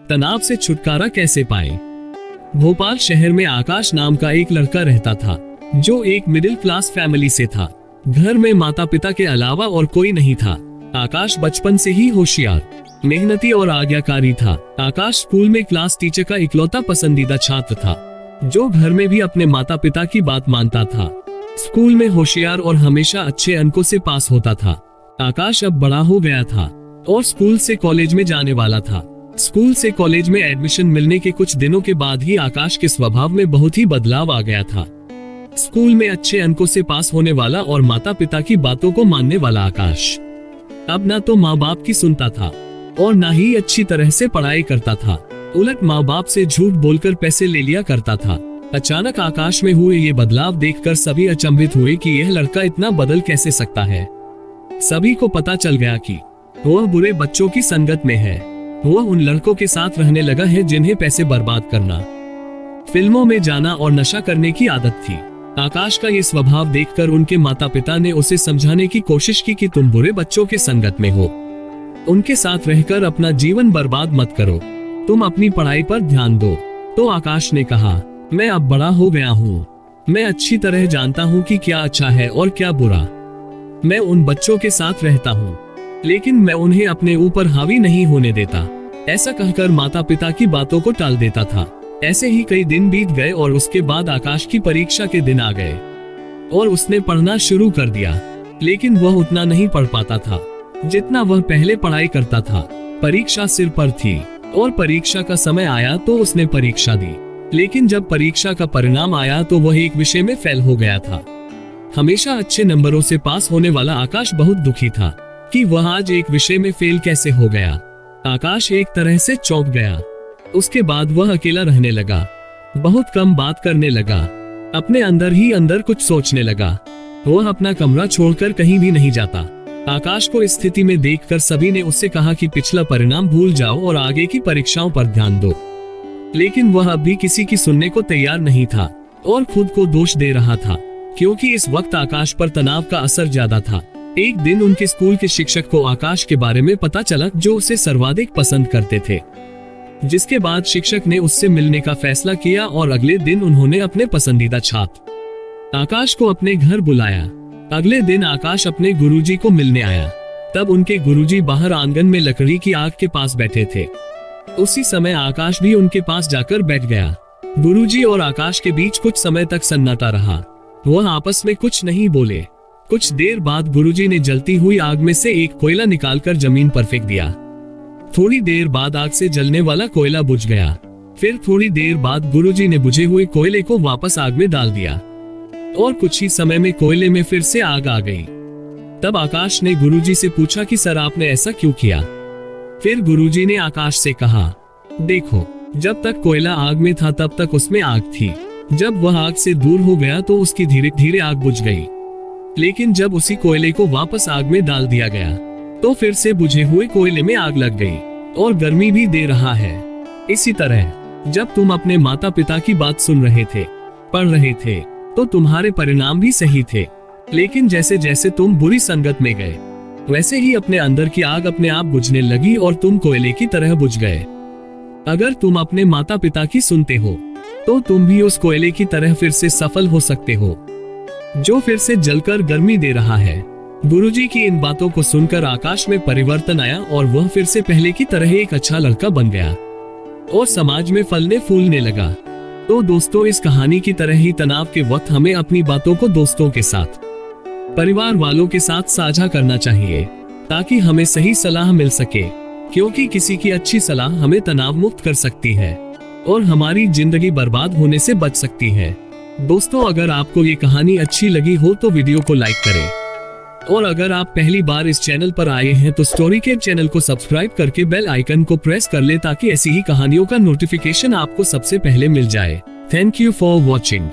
तनाव से छुटकारा कैसे पाएं? भोपाल शहर में आकाश नाम का एक लड़का रहता था, जो एक मिडिल क्लास फैमिली से था। घर में माता पिता के अलावा और कोई नहीं था। आकाश बचपन से ही होशियार, मेहनती और आज्ञाकारी था। आकाश स्कूल में क्लास टीचर का इकलौता पसंदीदा छात्र था, जो घर में भी अपने माता पिता की बात मानता था। स्कूल में होशियार और हमेशा अच्छे अंकों से पास होता था। आकाश अब बड़ा हो गया था और स्कूल से कॉलेज में जाने वाला था। स्कूल से कॉलेज में एडमिशन मिलने के कुछ दिनों के बाद ही आकाश के स्वभाव में बहुत ही बदलाव आ गया था। स्कूल में अच्छे अंकों से पास होने वाला और माता पिता की बातों को मानने वाला आकाश अब न तो माँ बाप की सुनता था और न ही अच्छी तरह से पढ़ाई करता था। उलट माँ बाप से झूठ बोलकर पैसे ले लिया करता था। अचानक आकाश में हुए ये बदलाव देखकर सभी अचंभित हुए कि यह लड़का इतना बदल कैसे सकता है। सभी को पता चल गया कि वह बुरे बच्चों की संगत में है। वह उन लड़कों के साथ रहने लगा है जिन्हें पैसे बर्बाद करना, फिल्मों में जाना और नशा करने की आदत थी। आकाश का ये स्वभाव देखकर उनके माता पिता ने उसे समझाने की कोशिश की कि तुम बुरे बच्चों के संगत में हो, उनके साथ रहकर अपना जीवन बर्बाद मत करो, तुम अपनी पढ़ाई पर ध्यान दो। तो आकाश ने कहा, मैं अब बड़ा हो गया हूँ, मैं अच्छी तरह जानता हूँ कि क्या अच्छा है और क्या बुरा। मैं उन बच्चों के साथ रहता हूँ, लेकिन मैं उन्हें अपने ऊपर हावी नहीं होने देता। ऐसा कहकर माता पिता की बातों को टाल देता था। ऐसे ही कई दिन बीत गए और उसके बाद आकाश की परीक्षा के दिन आ गए और उसने पढ़ना शुरू कर दिया। लेकिन वह उतना नहीं पढ़ पाता था जितना वह पहले पढ़ाई करता था। परीक्षा सिर पर थी और परीक्षा का समय आया तो उसने परीक्षा दी। लेकिन जब परीक्षा का परिणाम आया तो वह एक विषय में फेल हो गया था। हमेशा अच्छे नंबरों से पास होने वाला आकाश बहुत दुखी था कि वह आज एक विषय में फेल कैसे हो गया। आकाश एक तरह से चौंक गया। उसके बाद वह अकेला रहने लगा, बहुत कम बात करने लगा, अपने अंदर ही अंदर कुछ सोचने लगा। वह अपना कमरा छोड़कर कहीं भी नहीं जाता। आकाश को इस स्थिति में देखकर सभी ने उससे कहा कि पिछला परिणाम भूल जाओ और आगे की परीक्षाओं पर ध्यान दो। लेकिन वह अब भी किसी की सुनने को तैयार नहीं था और खुद को दोष दे रहा था, क्योंकि इस वक्त आकाश पर तनाव का असर ज्यादा था। एक दिन उनके स्कूल के शिक्षक को आकाश के बारे में पता चला, जो उसे सर्वाधिक पसंद करते थे। जिसके बाद शिक्षक ने उससे मिलने का फैसला किया और अगले दिन उन्होंने अपने पसंदीदा छात्र आकाश को अपने घर बुलाया। अगले दिन आकाश अपने गुरुजी को मिलने आया। तब उनके गुरुजी बाहर आंगन में लकड़ी की आग के पास बैठे थे। उसी समय आकाश भी उनके पास जाकर बैठ गया। गुरुजी और आकाश के बीच कुछ समय तक सन्नाटा रहा। वह आपस में कुछ नहीं बोले। कुछ देर बाद गुरुजी ने जलती हुई आग में से एक कोयला निकालकर जमीन पर फेंक दिया। थोड़ी देर बाद आग से जलने वाला कोयला बुझ गया। फिर थोड़ी देर बाद गुरुजी ने बुझे हुए कोयले को वापस आग में डाल दिया और कुछ ही समय में कोयले में फिर से आग आ गई। तब आकाश ने गुरुजी से पूछा कि सर आपने ऐसा क्यों किया? फिर गुरुजी ने आकाश से कहा, देखो, जब तक कोयला आग में था तब तक उसमें आग थी। जब वह आग से दूर हो गया तो उसकी धीरे धीरे आग बुझ गई। लेकिन जब उसी कोयले को वापस आग में डाल दिया गया तो फिर से बुझे हुए कोयले में आग लग गई और गर्मी भी दे रहा है। इसी तरह जब तुम अपने माता पिता की बात सुन रहे थे, पढ़ रहे थे, तो तुम्हारे परिणाम भी सही थे। लेकिन जैसे जैसे तुम बुरी संगत में गए, वैसे ही अपने अंदर की आग अपने आप बुझने लगी और तुम कोयले की तरह बुझ गए। अगर तुम अपने माता पिता की सुनते हो तो तुम भी उस कोयले की तरह फिर से सफल हो सकते हो, जो फिर से जलकर गर्मी दे रहा है। गुरुजी की इन बातों को सुनकर आकाश में परिवर्तन आया और वह फिर से पहले की तरह एक अच्छा लड़का बन गया और समाज में फलने फूलने लगा। तो दोस्तों, इस कहानी की तरह ही तनाव के वक्त हमें अपनी बातों को दोस्तों के साथ, परिवार वालों के साथ साझा करना चाहिए, ताकि हमें सही सलाह मिल सके, क्योंकि किसी की अच्छी सलाह हमें तनाव मुक्त कर सकती है और हमारी जिंदगी बर्बाद होने से बच सकती है। दोस्तों, अगर आपको ये कहानी अच्छी लगी हो तो वीडियो को लाइक करें और अगर आप पहली बार इस चैनल पर आए हैं तो स्टोरी के चैनल को सब्सक्राइब करके बेल आइकन को प्रेस कर ले, ताकि ऐसी ही कहानियों का नोटिफिकेशन आपको सबसे पहले मिल जाए। Thank you for watching.